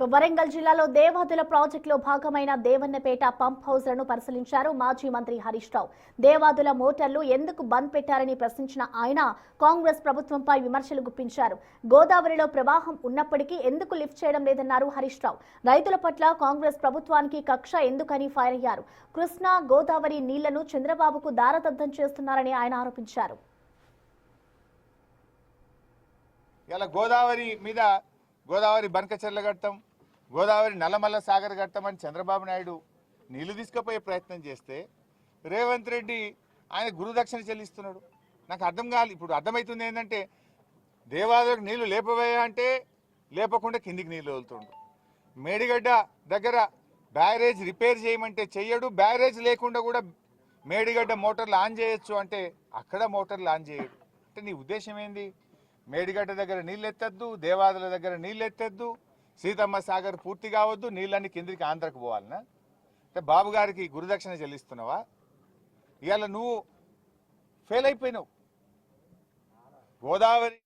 వరంగల్ జిల్లాలో దేవాదుల ప్రాజెక్టులో భాగమైన దేవన్నపేట పంప్ హౌస్లను పరిశీలించారు మాజీ మంత్రి హరీష్ రావు. దేవాదుల మోటార్లు ఎందుకు బంద్ పెట్టారని ప్రశ్నించిన ఆయన కాంగ్రెస్ ప్రభుత్వంపై విమర్శలు గుప్పించారు. గోదావరిలో ప్రవాహం ఉన్నప్పటికీ ఎందుకు లిఫ్ట్ చేయడం లేదన్నారు హరీష్ రావు. రైతుల పట్ల కాంగ్రెస్ ప్రభుత్వానికి కక్ష ఎందుకని ఫైర్ అయ్యారు. కృష్ణా గోదావరి నీళ్లను చంద్రబాబుకు దారదత్తం చేస్తున్నారని ఆయన ఆరోపించారు. గోదావరి బనకచెర్ల ఘట్టం, గోదావరి నల్లమల్ల సాగర్ ఘట్టం అని చంద్రబాబు నాయుడు నీళ్లు తీసుకుపోయే ప్రయత్నం చేస్తే రేవంత్ రెడ్డి ఆయన గురుదక్షిణ చెల్లిస్తున్నాడు. నాకు అర్థం కాదు. ఇప్పుడు అర్థమవుతుంది ఏంటంటే దేవాదులకు నీళ్లు లేపబోయా అంటే లేపకుండా కిందికి నీళ్లు వదులుతుండు. మేడిగడ్డ దగ్గర బ్యారేజ్ రిపేర్ చేయమంటే చెయ్యడు. బ్యారేజ్ లేకుండా కూడా మేడిగడ్డ మోటార్లు ఆన్ చేయొచ్చు అంటే అక్కడ మోటార్లు ఆన్ చేయడు. అంటే నీ ఉద్దేశం ఏంది? మేడిగడ్డ దగ్గర నీళ్ళు ఎత్తద్దు, దేవాదుల దగ్గర నీళ్ళు ఎత్తద్దు, సీతమ్మ సాగర్ పూర్తి కావద్దు, నీళ్ళన్నీ కిందికి ఆంధ్రకు పోవాలనా? అంటే బాబు గారికి గురుదక్షిణ చెల్లిస్తున్నావా? ఇవాళ నువ్వు ఫెయిల్ అయిపోయినావు. గోదావరి